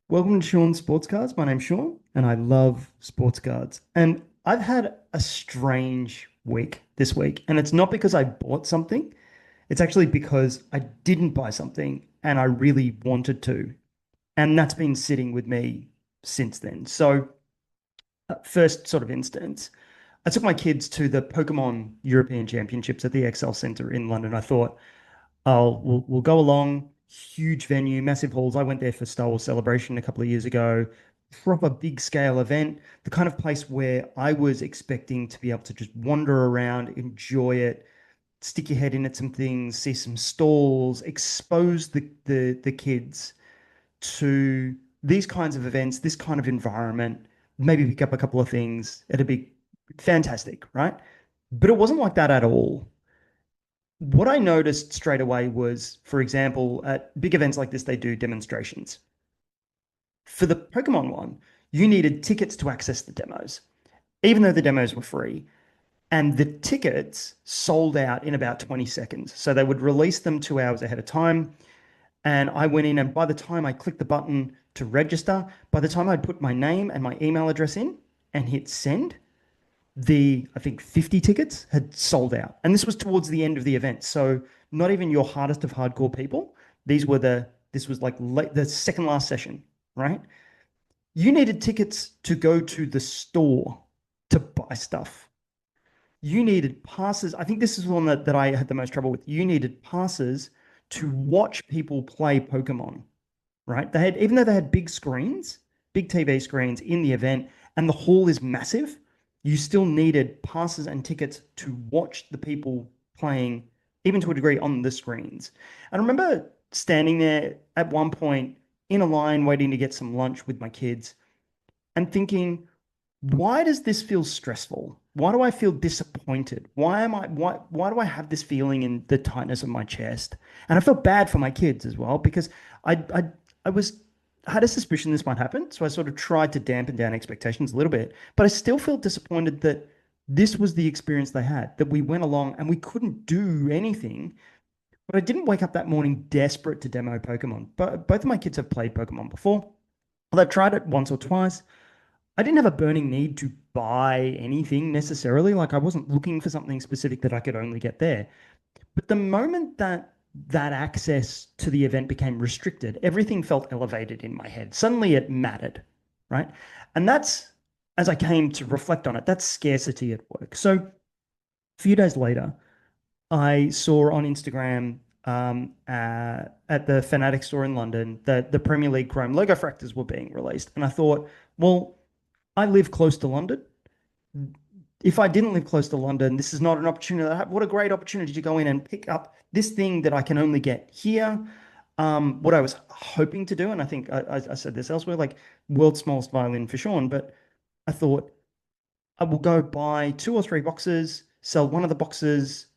Welcome to Sean's Sports Cards. My name's Sean, and I love sports cards. And I've had a strange week this week, and it's not because I bought something. It's actually because I didn't buy something and I really wanted to. And that's been sitting with me since then. So, first sort of instance, I took my kids to the Pokemon European Championships at the Excel Centre in London. I thought, we'll go along. Huge venue, massive halls. I went there for Star Wars Celebration a couple of years ago. Proper big scale event, the kind of place where I was expecting to be able to just wander around, enjoy it, stick your head in at some things, see some stalls, expose the kids to these kinds of events, this kind of environment, maybe pick up a couple of things. It'd be fantastic, right? But it wasn't like that at all. What I noticed straight away was, for example, at big events like this, they do demonstrations. For the Pokemon one, you needed tickets to access the demos, even though the demos were free. And the tickets sold out in about 20 seconds. So they would release them 2 hours ahead of time. And I went in, and by the time I clicked the button to register, by the time I'd put my name and my email address in and hit send, I think 50 tickets had sold out. And this was towards the end of the event. So not even your hardest of hardcore people. This was like the second last session, right? You needed tickets to go to the store to buy stuff. You needed passes. I think this is the one that I had the most trouble with. You needed passes to watch people play Pokemon, right? Even though they had big screens, big TV screens in the event, and the hall is massive, you still needed passes and tickets to watch the people playing, even to a degree, on the screens. And I remember standing there at one point in a line waiting to get some lunch with my kids and thinking, why does this feel stressful? Why do I feel disappointed? Why do I have this feeling in the tightness of my chest? And I felt bad for my kids as well because I I was I had a suspicion this might happen. So I sort of tried to dampen down expectations a little bit, but I still felt disappointed that this was the experience they had, that we went along and we couldn't do anything. But I didn't wake up that morning desperate to demo Pokemon. But both of my kids have played Pokemon before. Well, they've tried it once or twice. I didn't have a burning need to buy anything necessarily. Like I wasn't looking for something specific that I could only get there. But the moment that access to the event became restricted, everything felt elevated in my head. Suddenly it mattered, right? And that's, as I came to reflect on it, that's scarcity at work. So a few days later, I saw on Instagram at the Fanatic store in London that the Premier League Chrome logo fractors were being released. And I thought, well, I live close to London. If I didn't live close to London, this is not an opportunity. What a great opportunity to go in and pick up this thing that I can only get here. What I was hoping to do, and I think I said this elsewhere, like world's smallest violin for Sean, but I thought I will go buy 2 or 3 boxes, sell one of the boxes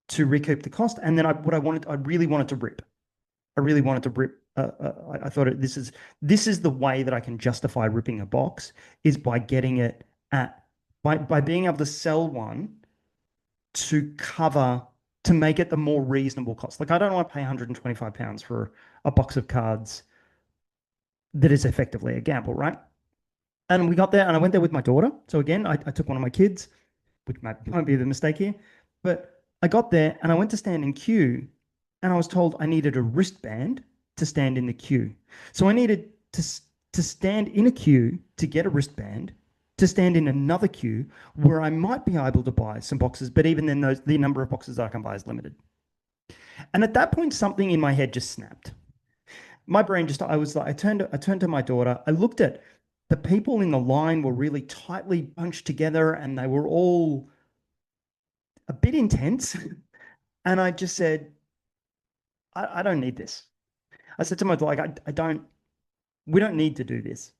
to recoup the cost, and then I really wanted to rip. I really wanted to rip. I thought this is the way that I can justify ripping a box is by getting it at by being able to sell one to cover to make it the more reasonable cost. Like I don't want to pay £125 for a box of cards that is effectively a gamble, right? And we got there, and I went there with my daughter. So again, I took one of my kids, which might be the mistake here, but I got there and I went to stand in queue, and I was told I needed a wristband to stand in the queue. So I needed to stand in a queue to get a wristband to stand in another queue where I might be able to buy some boxes, but even then, the number of boxes that I can buy is limited. And at that point, something in my head just snapped. My brain just, I was like, I turned to my daughter. I looked at the people in the line were really tightly bunched together, and they were all a bit intense. And I just said, I don't need this. I said to my daughter, like, we don't need to do this.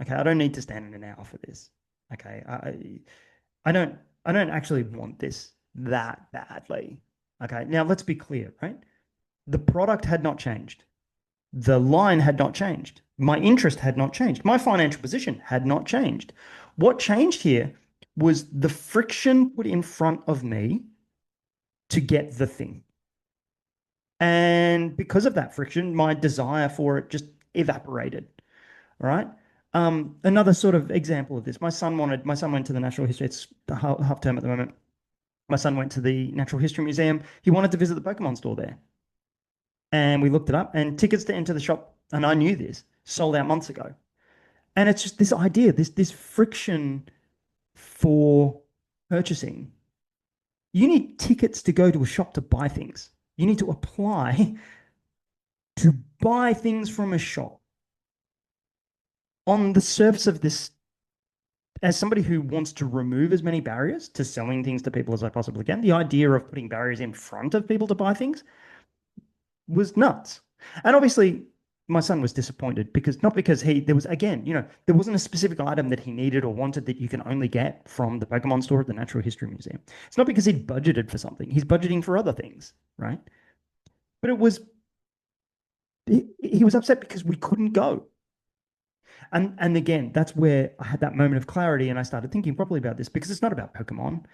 Okay. I don't need to stand in an hour for this. Okay. I don't, I don't actually want this that badly. Okay. Now let's be clear, right? The product had not changed. The line had not changed. My interest had not changed. My financial position had not changed. What changed here was the friction put in front of me to get the thing. And because of that friction, my desire for it just evaporated. All right. Another sort of example of this. My son went to the natural history. It's the half term at the moment. My son went to the Natural History Museum. He wanted to visit the Pokemon store there. And we looked it up, and tickets to enter the shop, and I knew this, sold out months ago. And it's just this idea, this friction for purchasing. You need tickets to go to a shop to buy things. You need to apply to buy things from a shop. On the surface of this, as somebody who wants to remove as many barriers to selling things to people as I possibly can, the idea of putting barriers in front of people to buy things was nuts. And obviously, my son was disappointed because not because there was, again, there wasn't a specific item that he needed or wanted that you can only get from the Pokemon store at the Natural History Museum. It's not because he'd budgeted for something, he's budgeting for other things, right? But he was upset because we couldn't go. And again, that's where I had that moment of clarity and I started thinking properly about this because it's not about Pokemon.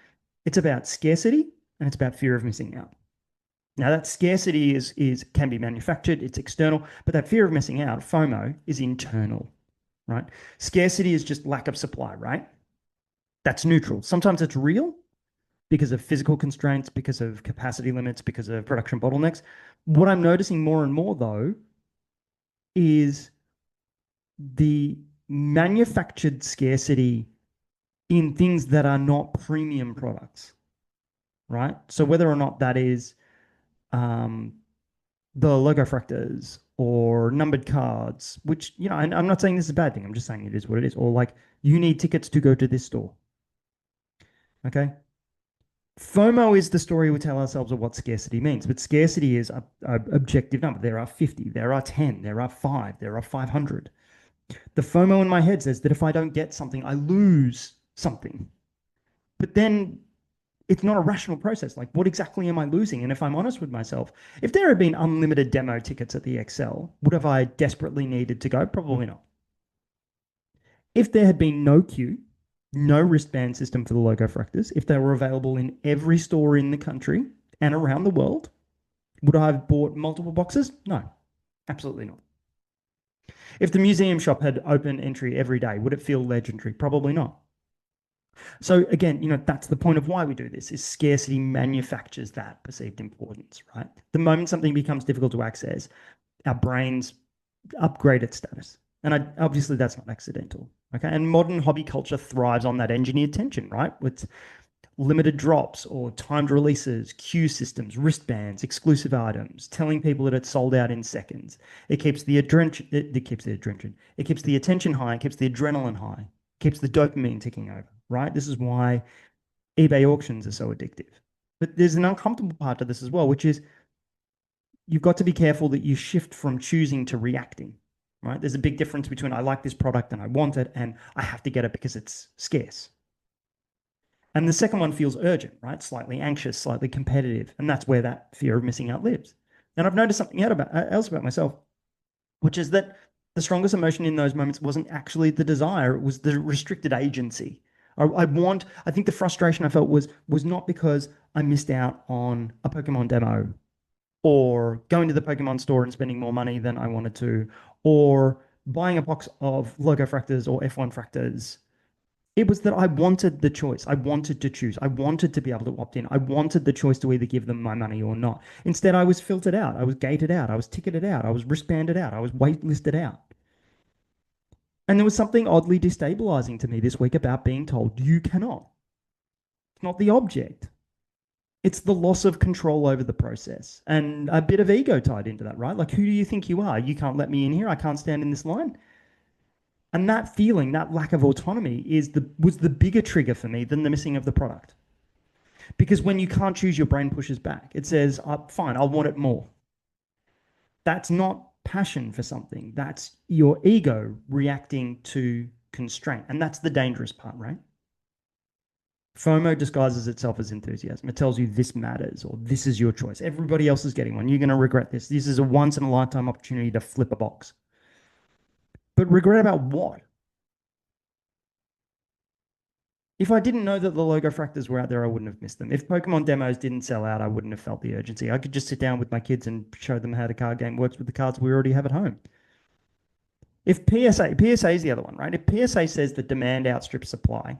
It's about scarcity and it's about fear of missing out. Now that scarcity is can be manufactured, it's external, but that fear of missing out, FOMO, is internal, right? Scarcity is just lack of supply, right? That's neutral. Sometimes it's real because of physical constraints, because of capacity limits, because of production bottlenecks. What I'm noticing more and more though is the manufactured scarcity in things that are not premium products, right? So whether or not that is um, the logo fractors or numbered cards, which, and I'm not saying this is a bad thing. I'm just saying it is what it is. Or like you need tickets to go to this store. Okay. FOMO is the story we tell ourselves of what scarcity means, but scarcity is a objective number. There are 50, there are 10, there are 5, there are 500. The FOMO in my head says that if I don't get something, I lose something. But then it's not a rational process. Like, what exactly am I losing? And if I'm honest with myself, if there had been unlimited demo tickets at the Excel, would have I desperately needed to go? Probably not. If there had been no queue, no wristband system for the logo fractors, if they were available in every store in the country and around the world, would I have bought multiple boxes? No, absolutely not. If the museum shop had open entry every day, would it feel legendary? Probably not. So again, that's the point of why we do this is scarcity manufactures that perceived importance, right? The moment something becomes difficult to access, our brains upgrade its status. And obviously that's not accidental. Okay. And modern hobby culture thrives on that engineered tension, right? With limited drops or timed releases, queue systems, wristbands, exclusive items, telling people that it's sold out in seconds. It keeps the adrenaline, it keeps the adrenaline, it keeps the attention high, it keeps the adrenaline high, keeps the dopamine ticking over, right? This is why eBay auctions are so addictive. But there's an uncomfortable part to this as well, which is you've got to be careful that you shift from choosing to reacting, right? There's a big difference between I like this product and I want it and I have to get it because it's scarce. And the second one feels urgent, right? Slightly anxious, slightly competitive. And that's where that fear of missing out lives. And I've noticed something else about myself, which is that the strongest emotion in those moments wasn't actually the desire, it was the restricted agency. I think the frustration I felt was not because I missed out on a Pokemon demo or going to the Pokemon store and spending more money than I wanted to, or buying a box of Logo Fractors or F1 Fractors. It was that I wanted the choice. I wanted to choose. I wanted to be able to opt in. I wanted the choice to either give them my money or not. Instead, I was filtered out. I was gated out. I was ticketed out. I was wristbanded out. I was waitlisted out. And there was something oddly destabilizing to me this week about being told you cannot. It's not the object. It's the loss of control over the process and a bit of ego tied into that, right? Like, who do you think you are? You can't let me in here. I can't stand in this line. And that feeling, that lack of autonomy was the bigger trigger for me than the missing of the product. Because when you can't choose, your brain pushes back. It says, oh, fine, I'll want it more. That's not passion for something. That's your ego reacting to constraint. And that's the dangerous part, right? FOMO disguises itself as enthusiasm. It tells you this matters or this is your choice. Everybody else is getting one. You're going to regret this. This is a once in a lifetime opportunity to flip a box. But regret about what? If I didn't know that the logo fractors were out there, I wouldn't have missed them. If Pokemon demos didn't sell out, I wouldn't have felt the urgency. I could just sit down with my kids and show them how the card game works with the cards we already have at home. If PSA is the other one, right? If PSA says that demand outstrips supply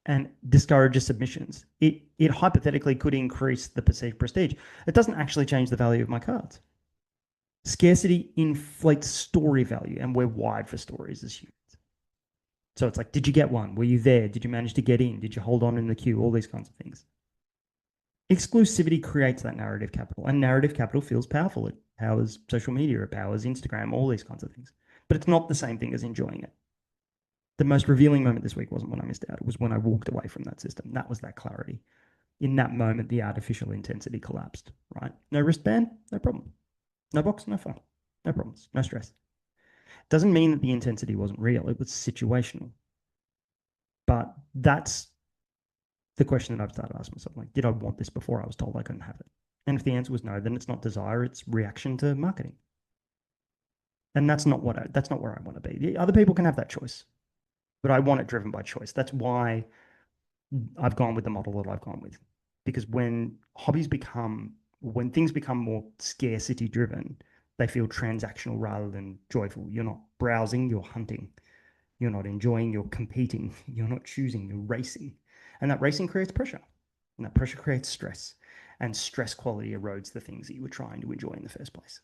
and discourages submissions, it hypothetically could increase the perceived prestige. It doesn't actually change the value of my cards. Scarcity inflates story value, and we're wired for stories as humans. So it's like, did you get one? Were you there? Did you manage to get in? Did you hold on in the queue? All these kinds of things. Exclusivity creates that narrative capital, and narrative capital feels powerful. It powers social media, it powers Instagram, all these kinds of things. But it's not the same thing as enjoying it. The most revealing moment this week wasn't when I missed out. It was when I walked away from that system. That was that clarity. In that moment, the artificial intensity collapsed, right? No wristband, no problem. No box, no fun. No problems, no stress. Doesn't mean that the intensity wasn't real. It was situational. But that's the question that I've started asking myself. Like, did I want this before I was told I couldn't have it? And if the answer was no, then it's not desire, it's reaction to marketing. And that's not where I want to be. Other people can have that choice, but I want it driven by choice. That's why I've gone with the model that I've gone with. Because when things become more scarcity driven, they feel transactional rather than joyful. You're not browsing, you're hunting. You're not enjoying, you're competing. You're not choosing, you're racing. And that racing creates pressure. And that pressure creates stress. And stress quality erodes the things that you were trying to enjoy in the first place.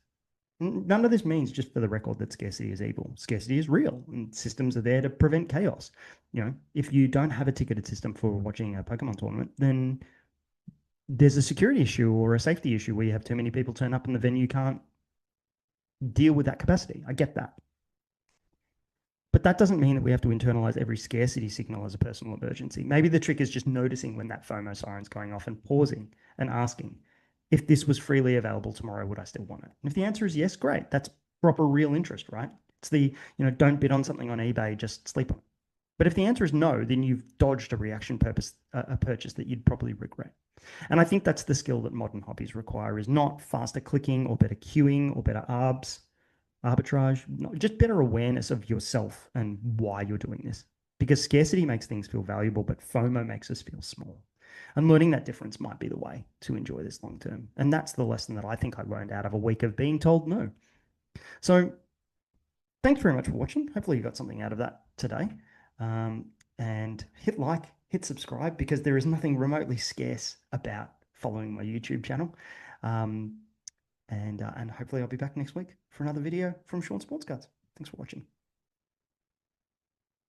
None of this means, just for the record, that scarcity is evil. Scarcity is real, and systems are there to prevent chaos. If you don't have a ticketed system for watching a Pokemon tournament, then there's a security issue or a safety issue where you have too many people turn up and the venue can't deal with that capacity. I get that. But that doesn't mean that we have to internalize every scarcity signal as a personal emergency. Maybe the trick is just noticing when that FOMO siren's going off and pausing and asking, if this was freely available tomorrow, would I still want it? And if the answer is yes, great. That's proper real interest, right? It's don't bid on something on eBay, just sleep on it. But if the answer is no, then you've dodged a a purchase that you'd probably regret. And I think that's the skill that modern hobbies require, is not faster clicking or better queuing or better arbitrage, just better awareness of yourself and why you're doing this. Because scarcity makes things feel valuable, but FOMO makes us feel small. And learning that difference might be the way to enjoy this long term. And that's the lesson that I think I learned out of a week of being told no. So thanks very much for watching. Hopefully you got something out of that today. And hit like, hit subscribe, because there is nothing remotely scarce about following my YouTube channel. And hopefully I'll be back next week for another video from Sean Sports Cards. Thanks for watching.